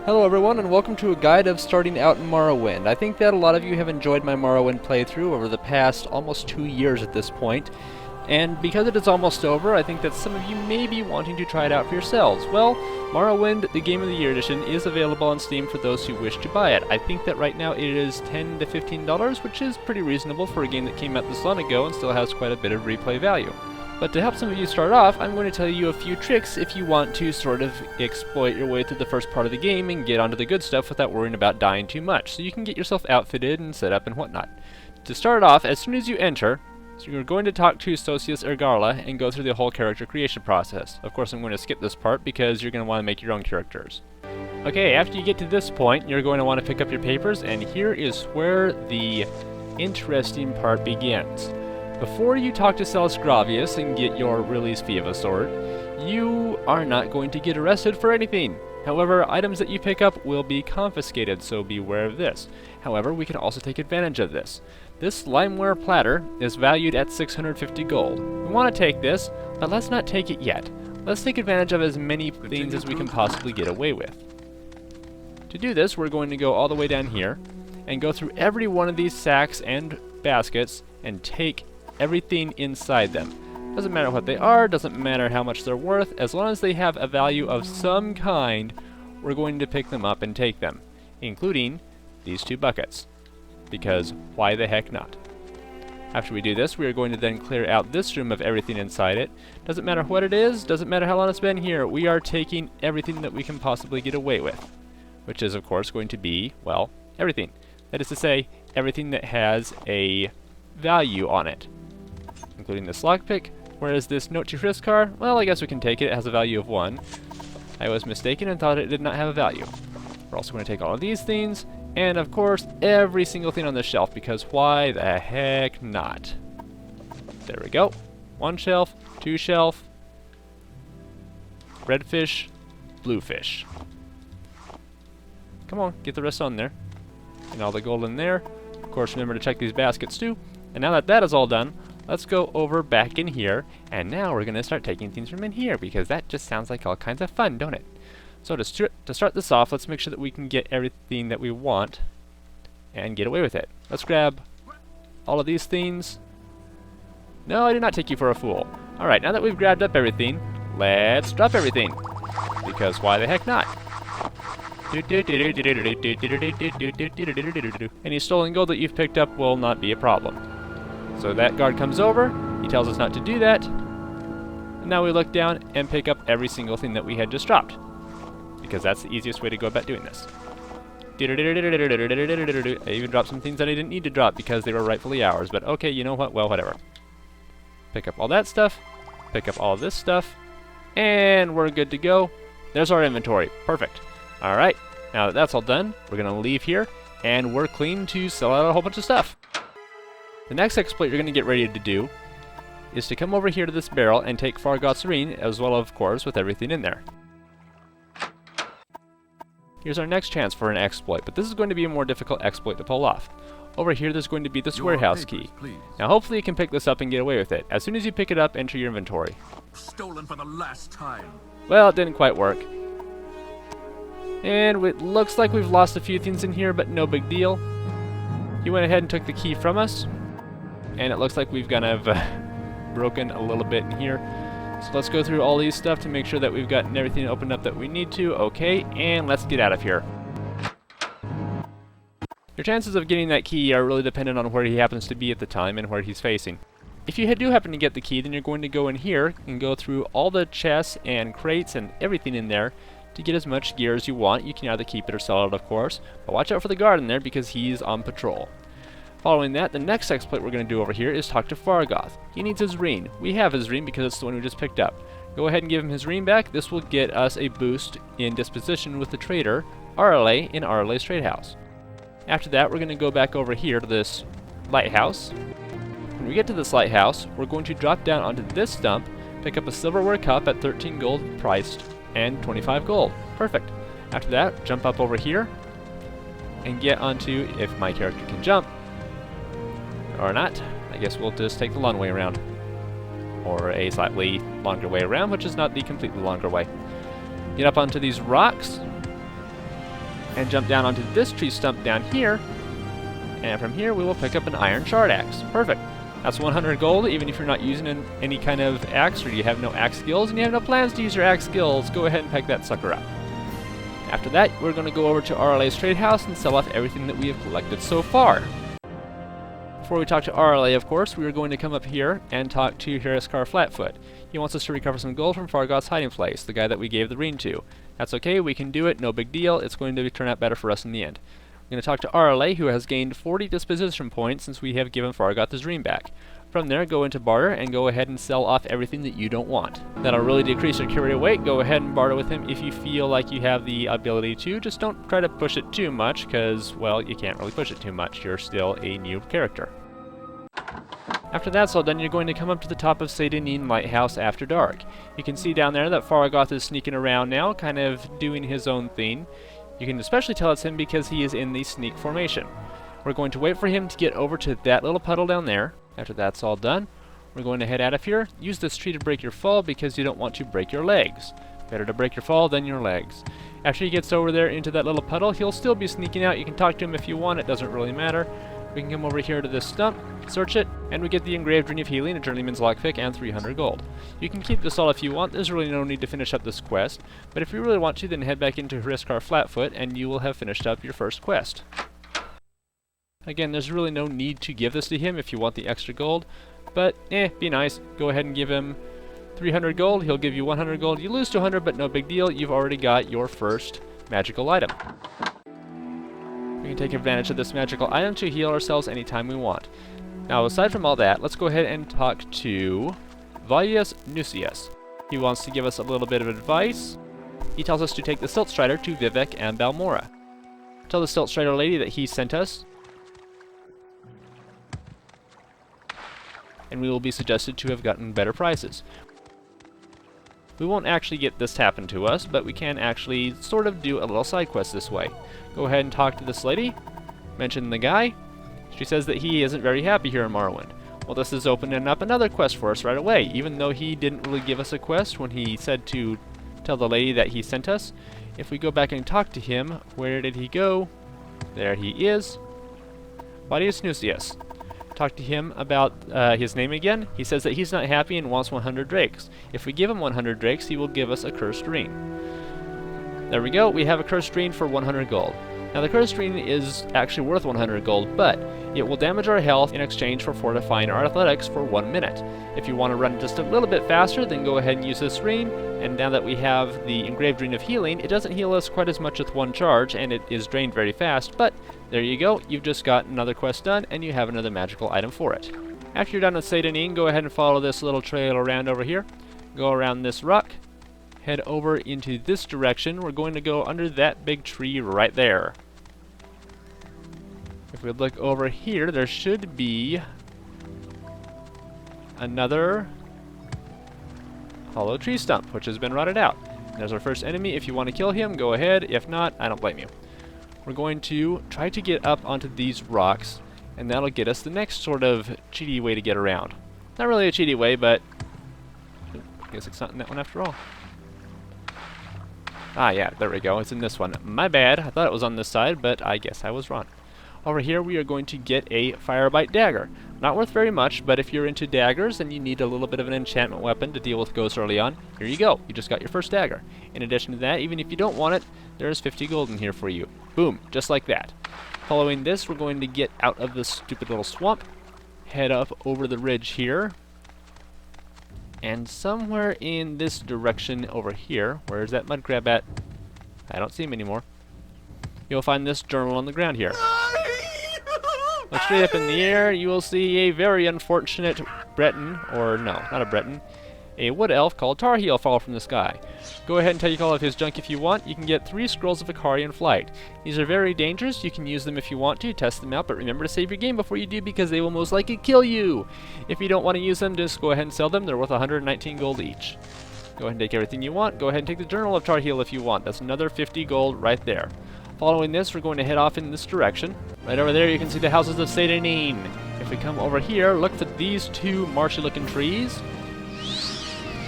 Hello everyone, and welcome to a guide of starting out in Morrowind. I think that a lot of you have enjoyed my Morrowind playthrough over the past almost 2 years at this point, and because it is almost over, I think that some of you may be wanting to try it out for yourselves. Well, Morrowind, the Game of the Year edition, is available on Steam for those who wish to buy it. I think that right now it is $10 to $15, which is pretty reasonable for a game that came out this long ago and still has quite a bit of replay value. But to help some of you start off, I'm going to tell you a few tricks if you want to sort of exploit your way through the first part of the game and get onto the good stuff without worrying about dying too much, so you can get yourself outfitted and set up and whatnot. To start off, as soon as you enter, so you're going to talk to Socius Ergarla and go through the whole character creation process. Of course, I'm going to skip this part because you're going to want to make your own characters. Okay, after you get to this point, you're going to want to pick up your papers, and here is where the interesting part begins. Before you talk to Celis Gravius and get your release fee of a sort, you are not going to get arrested for anything. However, items that you pick up will be confiscated, so beware of this. However, we can also take advantage of this. This limeware platter is valued at 650 gold. We want to take this, but let's not take it yet. Let's take advantage of as many things as we can possibly get away with. To do this, we're going to go all the way down here and go through every one of these sacks and baskets and take everything inside them. Doesn't matter what they are, doesn't matter how much they're worth, as long as they have a value of some kind, we're going to pick them up and take them, including these 2 buckets, because why the heck not? After we do this, we are going to then clear out this room of everything inside it. Doesn't matter what it is, doesn't matter how long it's been here, we are taking everything that we can possibly get away with, which is of course going to be, well, everything. That is to say, everything that has a value on it, including this lockpick, whereas this note to Friskar, well, I guess we can take it. It has a value of 1. I was mistaken and thought it did not have a value. We're also going to take all of these things, and of course, every single thing on this shelf, because why the heck not? There we go. 1 shelf, 2 shelf, red fish, blue fish. Come on, get the rest on there. And all the gold in there. Of course, remember to check these baskets too. And now that that is all done, let's go over back in here, and now we're going to start taking things from in here, because that just sounds like all kinds of fun, don't it? So to start this off, let's make sure that we can get everything that we want and get away with it. Let's grab all of these things. No, I did not take you for a fool. Alright, now that we've grabbed up everything, let's drop everything, because why the heck not? Any stolen gold that you've picked up will not be a problem. So that guard comes over, he tells us not to do that, and now we look down and pick up every single thing that we had just dropped, because that's the easiest way to go about doing this. I even dropped some things that I didn't need to drop because they were rightfully ours, but okay, you know what, well, whatever. Pick up all that stuff, pick up all this stuff, and we're good to go. There's our inventory, perfect. Alright, now that that's all done, we're going to leave here, and we're clean to sell out a whole bunch of stuff. The next exploit you're going to get ready to do is to come over here to this barrel and take Fargoth's Ring, as well of course with everything in there. Here's our next chance for an exploit, but this is going to be a more difficult exploit to pull off. Over here there's going to be this warehouse key. Now hopefully you can pick this up and get away with it. As soon as you pick it up, enter your inventory. Stolen for the last time. Well, it didn't quite work. And it looks like we've lost a few things in here, but no big deal. He went ahead and took the key from us. And it looks like we've kind of broken a little bit in here. So let's go through all these stuff to make sure that we've gotten everything opened up that we need to. Okay, and let's get out of here. Your chances of getting that key are really dependent on where he happens to be at the time and where he's facing. If you do happen to get the key, then you're going to go in here and go through all the chests and crates and everything in there to get as much gear as you want. You can either keep it or sell it, of course, but watch out for the guard in there because he's on patrol. Following that, the next exploit we're going to do over here is talk to Fargoth. He needs his ring. We have his ring because it's the one we just picked up. Go ahead and give him his ring back. This will get us a boost in disposition with the trader, Arale, in Arale's trade house. After that, we're going to go back over here to this lighthouse. When we get to this lighthouse, we're going to drop down onto this stump, pick up a silverware cup at 13 gold priced, and 25 gold. Perfect. After that, jump up over here, and get onto, if my character can jump, or not, I guess we'll just take the long way around. Or a slightly longer way around, which is not the completely longer way. Get up onto these rocks, and jump down onto this tree stump down here, and from here we will pick up an iron shard axe. Perfect. That's 100 gold, even if you're not using any kind of axe, or you have no axe skills, and you have no plans to use your axe skills, go ahead and pick that sucker up. After that, we're going to go over to RLA's trade house and sell off everything that we have collected so far. Before we talk to RLA, of course, we are going to come up here and talk to Hariskar Flatfoot. He wants us to recover some gold from Fargoth's hiding place, the guy that we gave the ring to. That's okay, we can do it, no big deal, it's going to turn out better for us in the end. We're going to talk to RLA, who has gained 40 disposition points since we have given Fargoth his ring back. From there, go into barter and go ahead and sell off everything that you don't want. That'll really decrease your courier weight. Go ahead and barter with him if you feel like you have the ability to. Just don't try to push it too much, because, well, you can't really push it too much. You're still a new character. After that's all done, you're going to come up to the top of Seyda Neen Lighthouse after dark. You can see down there that Fargoth is sneaking around now, kind of doing his own thing. You can especially tell it's him because he is in the sneak formation. We're going to wait for him to get over to that little puddle down there. After that's all done, we're going to head out of here. Use this tree to break your fall because you don't want to break your legs. Better to break your fall than your legs. After he gets over there into that little puddle, he'll still be sneaking out. You can talk to him if you want, it doesn't really matter. We can come over here to this stump, search it, and we get the engraved ring of healing, a journeyman's lockpick, and 300 gold. You can keep this all if you want. There's really no need to finish up this quest, but if you really want to, then head back into Hariskar Flatfoot, and you will have finished up your first quest. Again, there's really no need to give this to him if you want the extra gold, but be nice. Go ahead and give him 300 gold, he'll give you 100 gold. You lose 200, but no big deal, you've already got your first magical item. We can take advantage of this magical item to heal ourselves anytime we want. Now, aside from all that, let's go ahead and talk to Valius Nusius. He wants to give us a little bit of advice. He tells us to take the Silt Strider to Vivek and Balmora. Tell the Silt Strider lady that he sent us, and we will be suggested to have gotten better prices. We won't actually get this happen to us, but we can actually sort of do a little side quest this way. Go ahead and talk to this lady, mention the guy. She says that he isn't very happy here in Morrowind. Well, this is opening up another quest for us right away, even though he didn't really give us a quest when he said to tell the lady that he sent us. If we go back and talk to him, where did he go? There he is. Valius Nusius. Talk to him about his name again. He says that he's not happy and wants 100 drakes. If we give him 100 drakes, he will give us a cursed ring. There we go, we have a cursed ring for 100 gold. Now the cursed ring is actually worth 100 gold, but it will damage our health in exchange for fortifying our athletics for 1 minute. If you want to run just a little bit faster, then go ahead and use this ring, and now that we have the engraved ring of healing, it doesn't heal us quite as much with one charge, and it is drained very fast, but there you go, you've just got another quest done, and you have another magical item for it. After you're done with Seyda Neen, go ahead and follow this little trail around over here, go around this rock, head over into this direction. We're going to go under that big tree right there. If we look over here, there should be another hollow tree stump, which has been rotted out. There's our first enemy. If you want to kill him, go ahead. If not, I don't blame you. We're going to try to get up onto these rocks, and that'll get us the next sort of cheaty way to get around. Not really a cheaty way, but I guess it's not in that one after all. Ah, yeah, there we go. It's in this one. My bad. I thought it was on this side, but I guess I was wrong. Over here, we are going to get a Firebite Dagger. Not worth very much, but if you're into daggers and you need a little bit of an enchantment weapon to deal with ghosts early on, here you go. You just got your first dagger. In addition to that, even if you don't want it, there's 50 gold in here for you. Boom, just like that. Following this, we're going to get out of this stupid little swamp, head up over the ridge here, and somewhere in this direction over here, where's that mud crab at? I don't see him anymore. You'll find this journal on the ground here. Look straight up in the air, you will see a very unfortunate Breton, or no, not a Breton, a wood elf called Tarheel fall from the sky. Go ahead and take all of his junk if you want. You can get 3 scrolls of Icarian Flight. These are very dangerous. You can use them if you want to, test them out, but remember to save your game before you do because they will most likely kill you. If you don't want to use them, just go ahead and sell them. They're worth 119 gold each. Go ahead and take everything you want. Go ahead and take the Journal of Tarheel if you want. That's another 50 gold right there. Following this, we're going to head off in this direction. Right over there, you can see the houses of Seyda Neen. If we come over here, look for these 2 marshy-looking trees.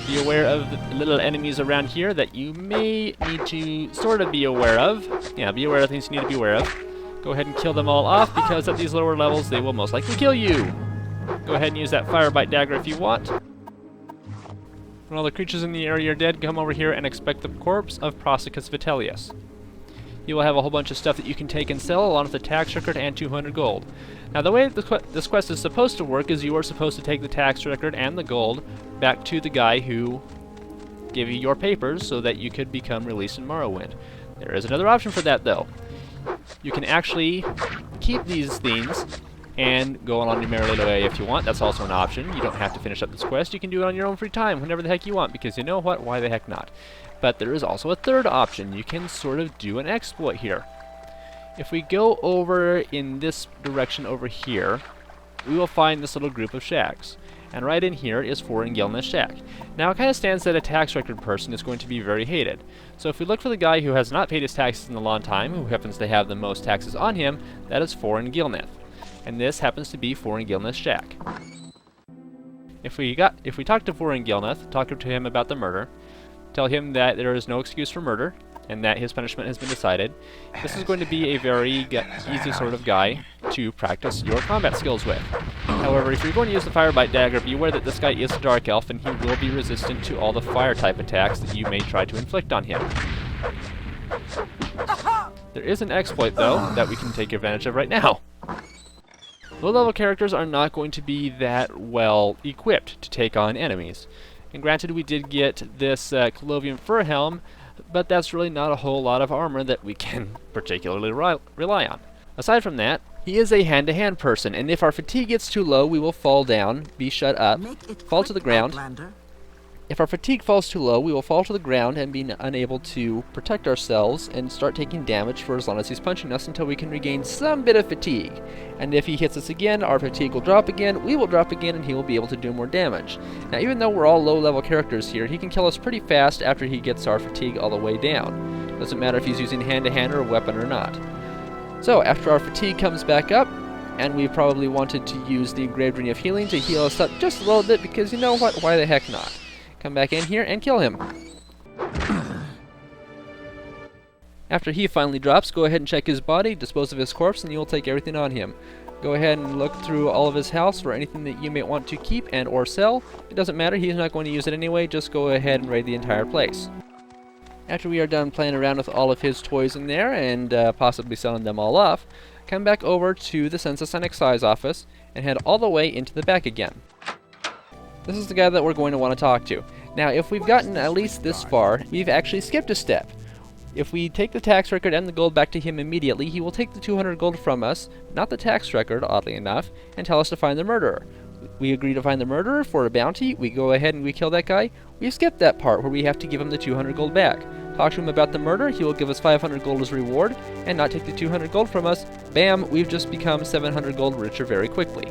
Be aware of the little enemies around here that you may need to sort of be aware of. Yeah, be aware of things you need to be aware of. Go ahead and kill them all off, because at these lower levels they will most likely kill you. Go ahead and use that Firebite Dagger if you want. When all the creatures in the area are dead, come over here and expect the corpse of Prosicus Vitellius. You will have a whole bunch of stuff that you can take and sell, along with the tax record and 200 gold. Now, the way this quest is supposed to work is you are supposed to take the tax record and the gold back to the guy who gave you your papers so that you could become released in Morrowind. There is another option for that, though. You can actually keep these things and go on your merry little way if you want. That's also an option. You don't have to finish up this quest. You can do it on your own free time, whenever the heck you want, because you know what? Why the heck not? But there is also a third option. You can sort of do an exploit here. If we go over in this direction over here, we will find this little group of shacks. And right in here is Foreign Gilness Shack. Now, it kind of stands that a tax record person is going to be very hated. So if we look for the guy who has not paid his taxes in a long time, who happens to have the most taxes on him, that is Foreign Gilneth. And this happens to be Foreign Gilness Shack. If we talk to Foreign Gilneth, talk to him about the murder, tell him that there is no excuse for murder, and that his punishment has been decided, this is going to be a very easy sort of guy to practice your combat skills with. However, if you're going to use the Firebite Dagger, be aware that this guy is a Dark Elf, and he will be resistant to all the fire-type attacks that you may try to inflict on him. There is an exploit, though, that we can take advantage of right now. Low-level characters are not going to be that well equipped to take on enemies. And granted, we did get this Colovian Fur Helm, but that's really not a whole lot of armor that we can particularly rely on. Aside from that, he is a hand-to-hand person, and if our fatigue gets too low, we will fall down, be shut up, fall to the ground. If our fatigue falls too low, we will fall to the ground and be unable to protect ourselves and start taking damage for as long as he's punching us until we can regain some bit of fatigue. And if he hits us again, our fatigue will drop again, we will drop again, and he will be able to do more damage. Now, even though we're all low-level characters here, he can kill us pretty fast after he gets our fatigue all the way down. Doesn't matter if he's using hand-to-hand or a weapon or not. So, after our fatigue comes back up, and we probably wanted to use the Engraved Ring of Healing to heal us up just a little bit, because you know what, why the heck not? Come back in here and kill him. After he finally drops, go ahead and check his body, dispose of his corpse, and you'll take everything on him. Go ahead and look through all of his house for anything that you may want to keep and or sell. It doesn't matter, he's not going to use it anyway, just go ahead and raid the entire place. After we are done playing around with all of his toys in there and possibly selling them all off, come back over to the Census and Excise office and head all the way into the back again. This is the guy that we're going to want to talk to. Now, if we've gotten at least this far, we've actually skipped a step. If we take the tax record and the gold back to him immediately, he will take the 200 gold from us, not the tax record, oddly enough, and tell us to find the murderer. We agree to find the murderer for a bounty, we go ahead and we kill that guy. We skipped that part where we have to give him the 200 gold back. Talk to him about the murder, he will give us 500 gold as reward, and not take the 200 gold from us. Bam, we've just become 700 gold richer very quickly.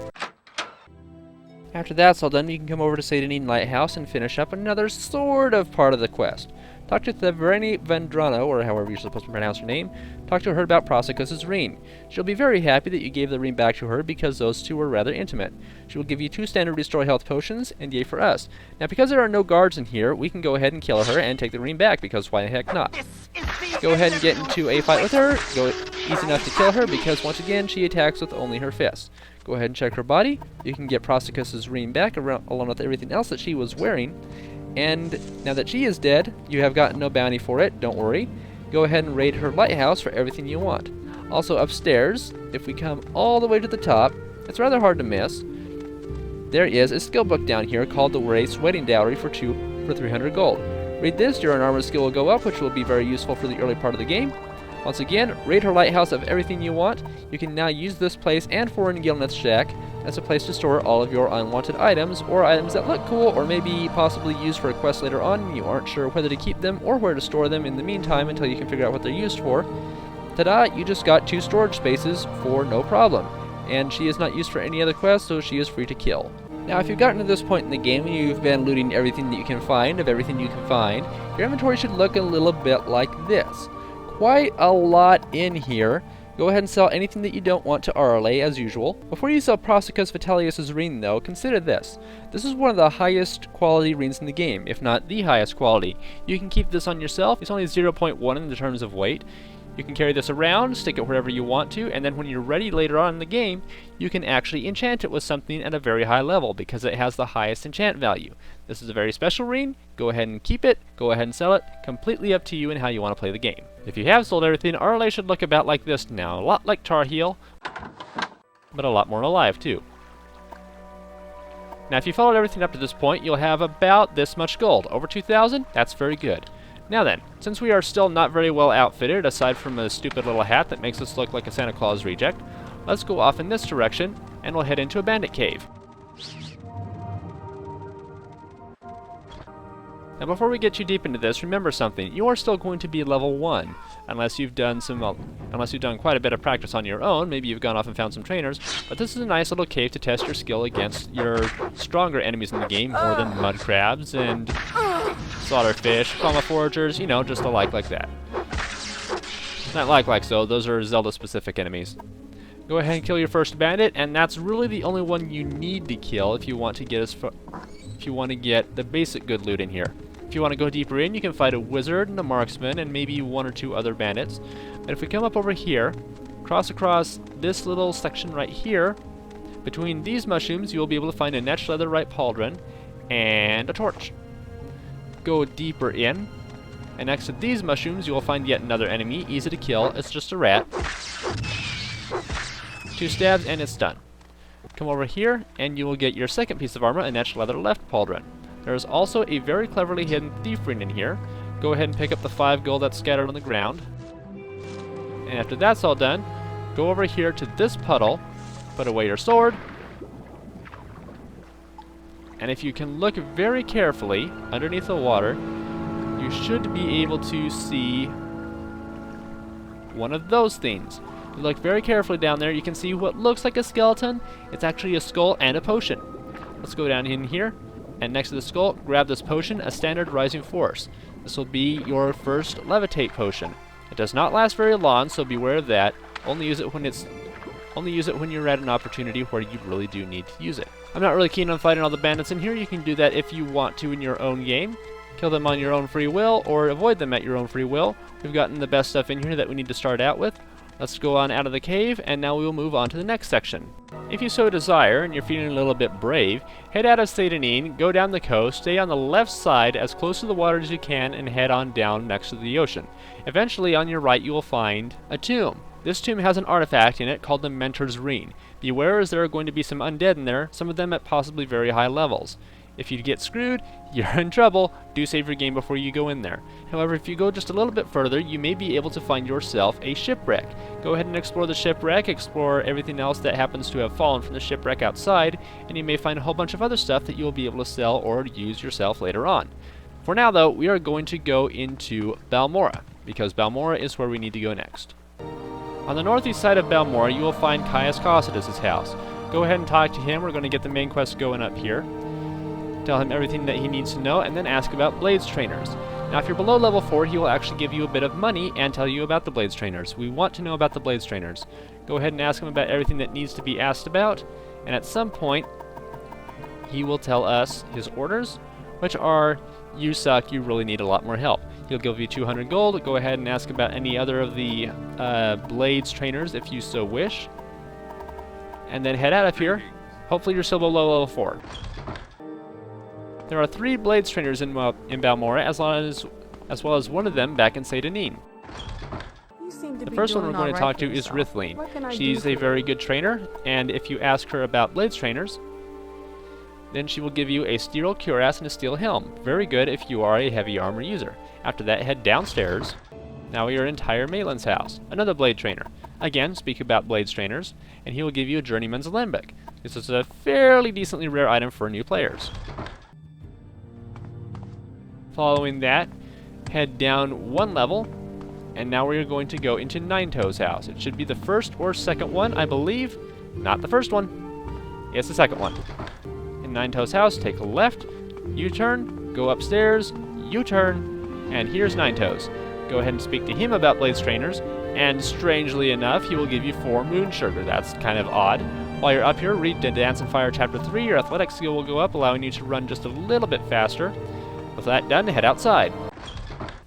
After that's all done, you can come over to Seyda Neen Lighthouse and finish up another sort of part of the quest. Talk to Thevreni Vendrano, or however you're supposed to pronounce her name. Talk to her about Prosicus's ring. She'll be very happy that you gave the ring back to her because those two were rather intimate. She will give you 2 standard restore health potions, and yay for us. Now, because there are no guards in here, we can go ahead and kill her and take the ring back, because why the heck not? Go ahead and get into a fight with her. Easy enough to kill her, because once again, she attacks with only her fists. Go ahead and check her body. You can get Prosicus's ring back along with everything else that she was wearing. And now that she is dead, you have gotten no bounty for it, don't worry. Go ahead and raid her lighthouse for everything you want. Also upstairs, if we come all the way to the top, it's rather hard to miss. There is a skill book down here called the Wraith's Wedding Dowry for 300 gold. Read this, your armor skill will go up, which will be very useful for the early part of the game. Once again, raid her lighthouse of everything you want. You can now use this place and Foreign Gilneth's Shack as a place to store all of your unwanted items, or items that look cool, or maybe possibly used for a quest later on, and you aren't sure whether to keep them or where to store them in the meantime until you can figure out what they're used for. Ta-da! You just got 2 storage spaces for no problem. And she is not used for any other quest, so she is free to kill. Now, if you've gotten to this point in the game and you've been looting everything that you can find, of everything you can find, your inventory should look a little bit like this. Quite a lot in here. Go ahead and sell anything that you don't want to RLA as usual. Before you sell Prosicus Vitellius' Rene though, consider this. This is one of the highest quality Renes in the game, if not the highest quality. You can keep this on yourself. It's only 0.1 in the terms of weight. You can carry this around, stick it wherever you want to, and then when you're ready later on in the game, you can actually enchant it with something at a very high level because it has the highest enchant value. This is a very special Rene. Go ahead and keep it, go ahead and sell it, completely up to you and how you want to play the game. If you have sold everything, RLA should look about like this now, a lot like Tar Heel, but a lot more alive too. Now if you followed everything up to this point, you'll have about this much gold. Over 2,000? That's very good. Now then, since we are still not very well outfitted, aside from a stupid little hat that makes us look like a Santa Claus reject, let's go off in this direction, and we'll head into a bandit cave. Now before we get too deep into this, remember something. You are still going to be level 1, unless you've done quite a bit of practice on your own. Maybe you've gone off and found some trainers, but this is a nice little cave to test your skill against your stronger enemies in the game, more than mud crabs and slaughterfish, fauna foragers, you know, just a like that. Not like so, those are Zelda-specific enemies. Go ahead and kill your first bandit, and that's really the only one you need to kill if you want to get the basic good loot in here. If you want to go deeper in, you can fight a wizard and a marksman and maybe 1 or 2 other bandits. But if we come up over here, cross across this little section right here, between these mushrooms you will be able to find a netch leatherite pauldron and a torch. Go deeper in, and next to these mushrooms you will find yet another enemy, easy to kill. It's just a rat. 2 stabs and it's done. Come over here and you will get your second piece of armor, a netch leather left pauldron. There is also a very cleverly hidden thief ring in here. Go ahead and pick up the 5 gold that's scattered on the ground. And after that's all done, go over here to this puddle, put away your sword, and if you can look very carefully underneath the water, you should be able to see one of those things. If you look very carefully down there, you can see what looks like a skeleton. It's actually a skull and a potion. Let's go down in here, and next to the skull, grab this potion, a standard rising force. This will be your first levitate potion. It does not last very long, so beware of that. Only use it when you're at an opportunity where you really do need to use it. I'm not really keen on fighting all the bandits in here. You can do that if you want to in your own game. Kill them on your own free will, or avoid them at your own free will. We've gotten the best stuff in here that we need to start out with. Let's go on out of the cave, and now we will move on to the next section. If you so desire, and you're feeling a little bit brave, head out of Seyda, go down the coast, stay on the left side as close to the water as you can, and head on down next to the ocean. Eventually, on your right, you will find a tomb. This tomb has an artifact in it called the Mentor's Rene. Beware, as there are going to be some undead in there, some of them at possibly very high levels. If you get screwed, you're in trouble. Do save your game before you go in there. However, if you go just a little bit further, you may be able to find yourself a shipwreck. Go ahead and explore the shipwreck, explore everything else that happens to have fallen from the shipwreck outside, and you may find a whole bunch of other stuff that you will be able to sell or use yourself later on. For now, though, we are going to go into Balmora, because Balmora is where we need to go next. On the northeast side of Balmora, you will find Caius Cossidus' house. Go ahead and talk to him. We're going to get the main quest going up here. Tell him everything that he needs to know, and then ask about Blades Trainers. Now, if you're below level 4, he will actually give you a bit of money and tell you about the Blades Trainers. We want to know about the Blades Trainers. Go ahead and ask him about everything that needs to be asked about, and at some point, he will tell us his orders, which are, you suck, you really need a lot more help. He'll give you 200 gold. Go ahead and ask about any other of the Blades Trainers if you so wish. And then head out of here. Hopefully you're still below level 4. There are 3 Blades Trainers in Balmora, as well as one of them back in Seyda. The first one we're going to talk to is Rithleen. She's a very good trainer, and if you ask her about Blades Trainers, then she will give you a steel cuirass and a steel helm. Very good if you are a heavy armor user. After that, head downstairs. Now we are in Tyre Malin's house, another Blade Trainer. Again, speak about Blades Trainers, and he will give you a Journeyman's Alembic. This is a fairly decently rare item for new players. Following that, head down 1 level, and now we are going to go into Nineto's house. It should be the first or second one, I believe. Not the first one. It's the second one. In Nineto's house, take a left, U-turn, go upstairs, U-turn, and here's Nineto's. Go ahead and speak to him about Blades Trainers, And strangely enough, he will give you 4 moon sugar. That's kind of odd. While you're up here, read Dance and Fire Chapter 3. Your athletic skill will go up, allowing you to run just a little bit faster. With that done, head outside.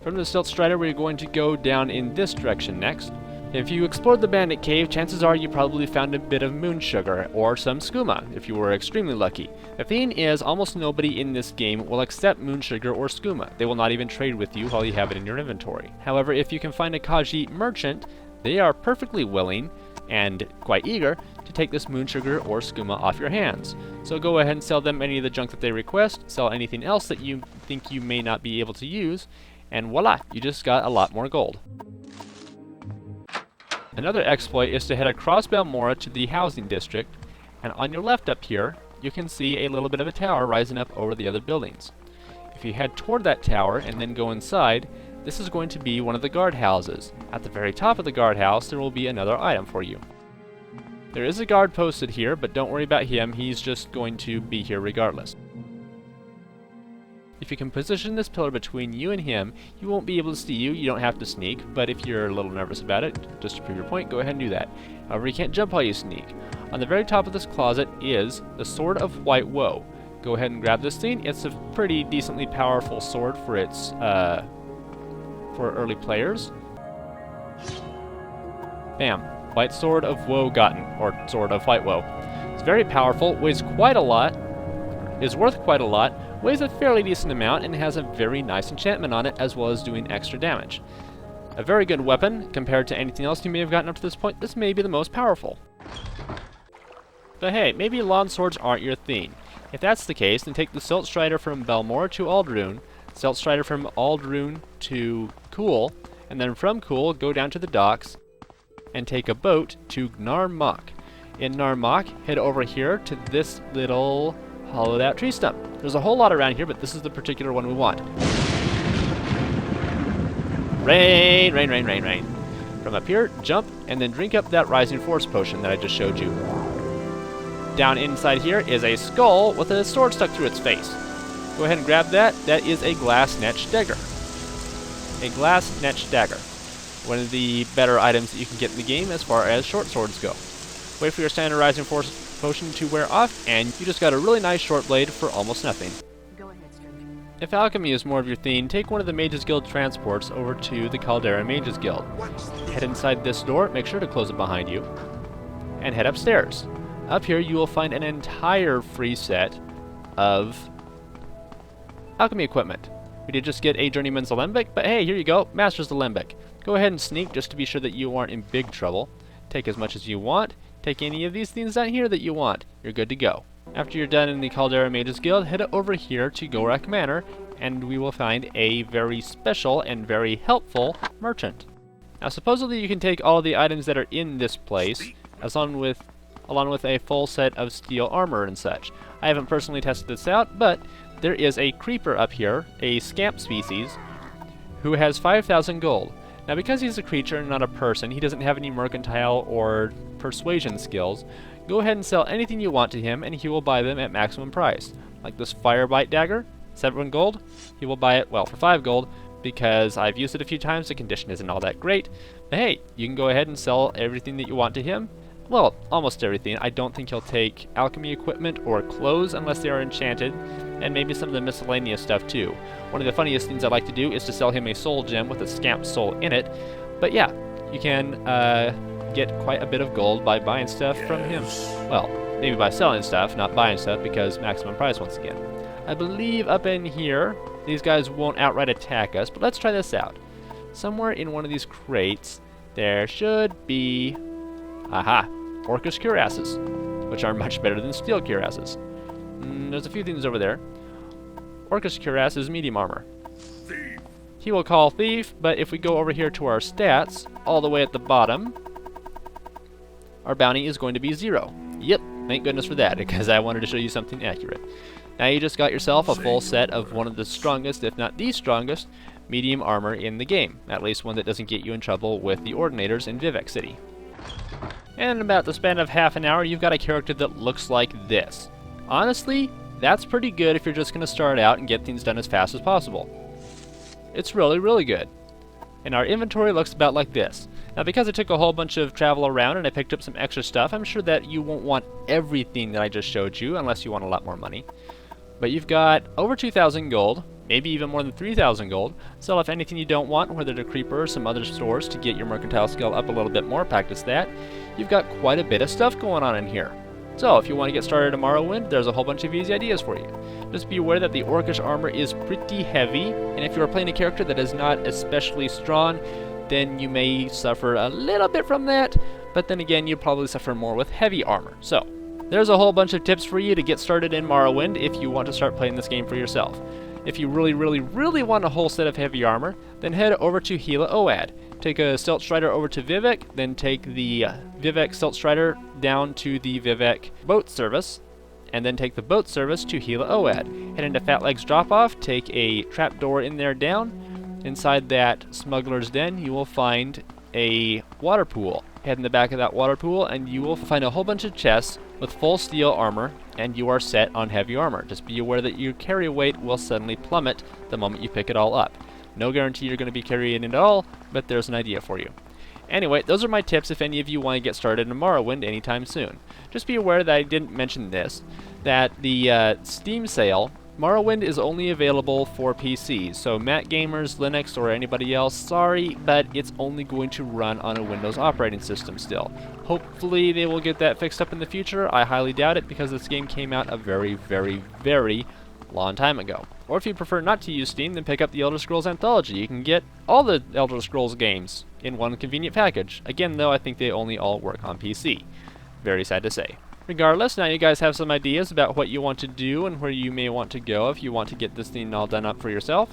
From the Silt Strider, we're going to go down in this direction next. If you explored the Bandit Cave, chances are you probably found a bit of moon sugar, or some skooma, if you were extremely lucky. The thing is, almost nobody in this game will accept moon sugar or skooma. They will not even trade with you while you have it in your inventory. However, if you can find a Kaji merchant, they are perfectly willing and quite eager to take this moon sugar or skooma off your hands. So go ahead and sell them any of the junk that they request, sell anything else that you think you may not be able to use, and voila, you just got a lot more gold. Another exploit is to head across Balmora to the housing district, and on your left up here, you can see a little bit of a tower rising up over the other buildings. If you head toward that tower and then go inside, this is going to be one of the guardhouses. At the very top of the guardhouse, there will be another item for you. There is a guard posted here, but don't worry about him, he's just going to be here regardless. If you can position this pillar between you and him, he won't be able to see you. You don't have to sneak, but if you're a little nervous about it, just to prove your point, go ahead and do that. However, you can't jump while you sneak. On the very top of this closet is the Sword of White Woe. Go ahead and grab this thing. It's a pretty decently powerful sword for its for early players. Bam. White Sword of Woe gotten, or Sword of White Woe. It's very powerful, weighs quite a lot, is worth quite a lot, weighs a fairly decent amount, and has a very nice enchantment on it, as well as doing extra damage. A very good weapon, compared to anything else you may have gotten up to this point. This may be the most powerful. But hey, maybe lawn swords aren't your thing. If that's the case, then take the Silt Strider from Balmora to Aldrune, Silt Strider from Aldrune to Kuul, and then from Kuul, go down to the docks, and take a boat to Narmak. In Narmak, head over here to this little hollowed out tree stump. There's a whole lot around here, but this is the particular one we want. Rain, rain, rain, rain, rain. From up here, jump, and then drink up that Rising Force potion that I just showed you. Down inside here is a skull with a sword stuck through its face. Go ahead and grab that. That is a glass netch dagger. A glass netch dagger. One of the better items that you can get in the game as far as short swords go. Wait for your standard Rising Force potion to wear off, and you just got a really nice short blade for almost nothing. Go ahead, stranger. If alchemy is more of your theme, take one of the Mages Guild transports over to the Caldera Mages Guild. Head inside this door, make sure to close it behind you, and head upstairs. Up here you will find an entire free set of alchemy equipment. We did just get a Journeyman's Alembic, but hey, here you go, Master's Alembic. Go ahead and sneak just to be sure that you aren't in big trouble. Take as much as you want. Take any of these things down here that you want. You're good to go. After you're done in the Caldera Mages Guild, head over here to Gorak Manor, and we will find a very special and very helpful merchant. Now supposedly you can take all of the items that are in this place, along with a full set of steel armor and such. I haven't personally tested this out, but there is a creeper up here, a scamp species, who has 5,000 gold. Now because he's a creature and not a person, he doesn't have any mercantile or persuasion skills. Go ahead and sell anything you want to him and he will buy them at maximum price. Like this Firebite dagger, 7 gold, he will buy it, well, for 5 gold, because I've used it a few times, the condition isn't all that great. But hey, you can go ahead and sell everything that you want to him. Well, almost everything. I don't think he'll take alchemy equipment or clothes unless they are enchanted, and maybe some of the miscellaneous stuff too. One of the funniest things I like to do is to sell him a soul gem with a scamp soul in it. But yeah, you can get quite a bit of gold by buying stuff from him. Well, maybe by selling stuff, not buying stuff, because maximum price once again. I believe up in here, these guys won't outright attack us, but let's try this out. Somewhere in one of these crates, there should be... aha! Orcish cuirasses, which are much better than steel cuirasses. There's a few things over there. Orcish cuirass is medium armor. Thief. He will call thief, but if we go over here to our stats, all the way at the bottom, our bounty is going to be 0. Yep, thank goodness for that, because I wanted to show you something accurate. Now you just got yourself a full set of one of the strongest, if not the strongest, medium armor in the game. At least one that doesn't get you in trouble with the Ordinators in Vivec City. And in about the span of half an hour, you've got a character that looks like this. Honestly, that's pretty good if you're just going to start out and get things done as fast as possible. It's really, really good. And our inventory looks about like this. Now, because I took a whole bunch of travel around and I picked up some extra stuff, I'm sure that you won't want everything that I just showed you unless you want a lot more money. But you've got over 2,000 gold, maybe even more than 3,000 gold. Sell off anything you don't want, whether to Creeper or some other stores, to get your mercantile skill up a little bit more, practice that. You've got quite a bit of stuff going on in here. So, if you want to get started in Morrowind, there's a whole bunch of easy ideas for you. Just be aware that the Orcish armor is pretty heavy, and if you are playing a character that is not especially strong, then you may suffer a little bit from that, but then again, you'll probably suffer more with heavy armor. So, there's a whole bunch of tips for you to get started in Morrowind if you want to start playing this game for yourself. If you really want a whole set of heavy armor, then head over to Hela Oad. Take a Stealth Strider over to Vivec, then take the Vivec Stealth Strider down to the Vivec Boat Service, and then take the boat service to Hela Oad. Head into Fat Legs Drop-Off, take a trapdoor in there down. Inside that smuggler's den, you will find a water pool. Head in the back of that water pool, and you will find a whole bunch of chests with full steel armor, and you are set on heavy armor. Just be aware that your carry weight will suddenly plummet the moment you pick it all up. No guarantee you're going to be carrying it all, but there's an idea for you. Anyway, those are my tips if any of you want to get started in Morrowind anytime soon. Just be aware that I didn't mention this, that the Steam sale, Morrowind is only available for PCs, so Mac gamers, Linux, or anybody else, sorry, but it's only going to run on a Windows operating system still. Hopefully they will get that fixed up in the future. I highly doubt it because this game came out a very long time ago. Or if you prefer not to use Steam, then pick up the Elder Scrolls Anthology. You can get all the Elder Scrolls games in one convenient package. Again, though, I think they only all work on PC. Very sad to say. Regardless, now you guys have some ideas about what you want to do and where you may want to go if you want to get this thing all done up for yourself.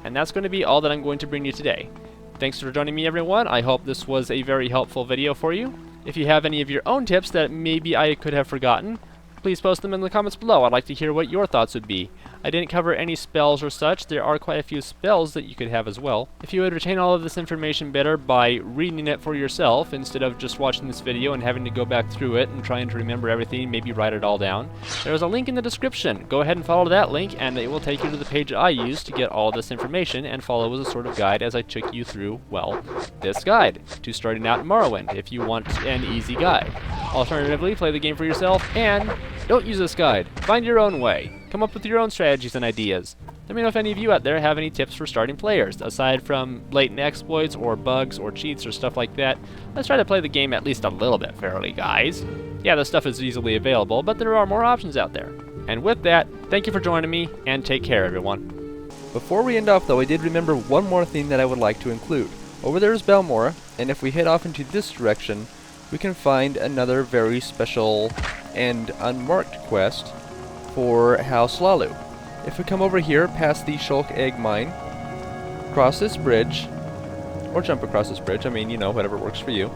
And that's going to be all that I'm going to bring you today. Thanks for joining me, everyone. I hope this was a very helpful video for you. If you have any of your own tips that maybe I could have forgotten, please post them in the comments below. I'd like to hear what your thoughts would be. I didn't cover any spells or such. There are quite a few spells that you could have as well. If you would retain all of this information better by reading it for yourself instead of just watching this video and having to go back through it and trying to remember everything, maybe write it all down, there's a link in the description. Go ahead and follow that link and it will take you to the page I use to get all of this information and follow as a sort of guide as I took you through, well, this guide to starting out in Morrowind if you want an easy guide. Alternatively, play the game for yourself and don't use this guide. Find your own way. Come up with your own strategies and ideas. Let me know if any of you out there have any tips for starting players. Aside from blatant exploits or bugs or cheats or stuff like that, let's try to play the game at least a little bit fairly, guys. Yeah, this stuff is easily available, but there are more options out there. And with that, thank you for joining me, and take care, everyone. Before we end off, though, I did remember one more thing that I would like to include. Over there is Balmora, and if we head off into this direction, we can find another very special and unmarked quest for House Lalu. If we come over here past the Shulk Egg Mine, cross this bridge, or jump across this bridge, I mean, you know, whatever works for you.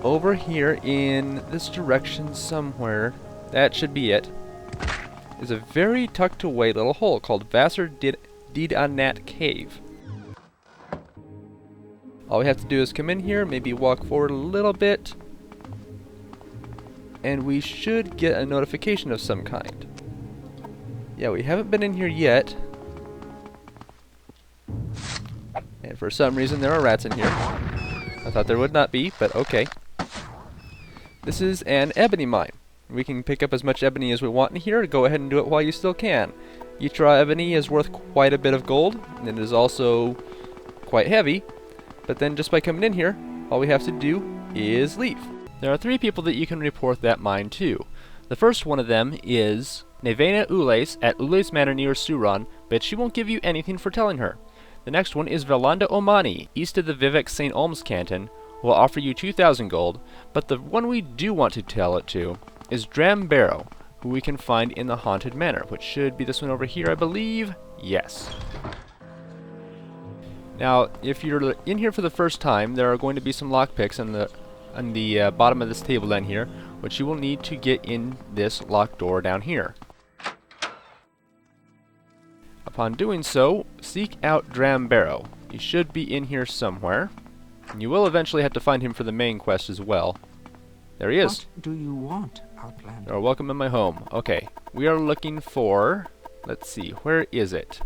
Over here in this direction somewhere, that should be it, is a very tucked away little hole called Vassar Didanat Cave. All we have to do is come in here, maybe walk forward a little bit, and we should get a notification of some kind. Yeah, we haven't been in here yet. And for some reason there are rats in here. I thought there would not be, but okay. This is an ebony mine. We can pick up as much ebony as we want in here. Go ahead and do it while you still can. Each raw ebony is worth quite a bit of gold, and it is also quite heavy. But then just by coming in here, all we have to do is leave. There are 3 people that you can report that mine to. The first one of them is Nevena Ules at Ules Manor near Suron, but she won't give you anything for telling her. The next one is Velanda Omani, east of the Vivec St. Olms Canton, who will offer you 2,000 gold, but the one we do want to tell it to is Dram Barrow, who we can find in the Haunted Manor, which should be this one over here, I believe. Yes. Now, if you're in here for the first time, there are going to be some lockpicks on the bottom of this table down here, which you will need to get in this locked door down here. Upon doing so, seek out Dram Barrow. He should be in here somewhere. And you will eventually have to find him for the main quest as well. There he is. What do you want, Outlander? You are welcome in my home. Okay, we are looking for... Let's see, where is it?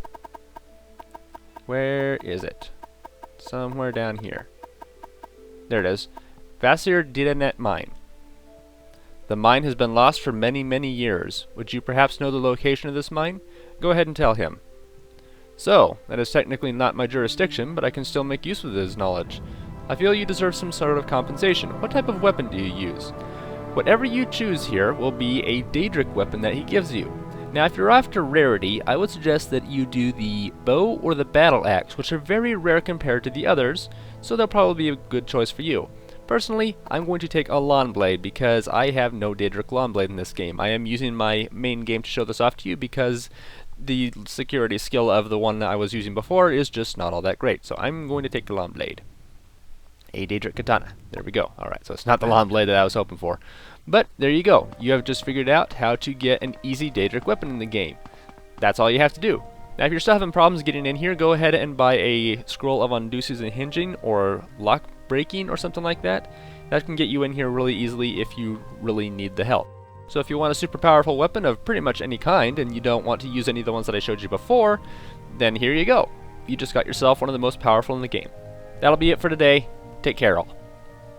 Where is it? Somewhere down here. There it is. Vasir Didanet Mine. The mine has been lost for many, many years. Would you perhaps know the location of this mine? Go ahead and tell him. So, that is technically not my jurisdiction, but I can still make use of his knowledge. I feel you deserve some sort of compensation. What type of weapon do you use? Whatever you choose here will be a Daedric weapon that he gives you. Now, if you're after rarity, I would suggest that you do the bow or the battle axe, which are very rare compared to the others, so they'll probably be a good choice for you. Personally, I'm going to take a lawn blade because I have no Daedric lawn blade in this game. I am using my main game to show this off to you because the security skill of the one that I was using before is just not all that great, so I'm going to take the lawn blade. A Daedric katana. There we go. Alright, so it's not the lawn blade that I was hoping for. But there you go. You have just figured out how to get an easy Daedric weapon in the game. That's all you have to do. Now if you're still having problems getting in here, go ahead and buy a Scroll of Unduces and Hinging or Lock Breaking or something like that. That can get you in here really easily if you really need the help. So if you want a super powerful weapon of pretty much any kind and you don't want to use any of the ones that I showed you before, then here you go. You just got yourself one of the most powerful in the game. That'll be it for today. Take care all.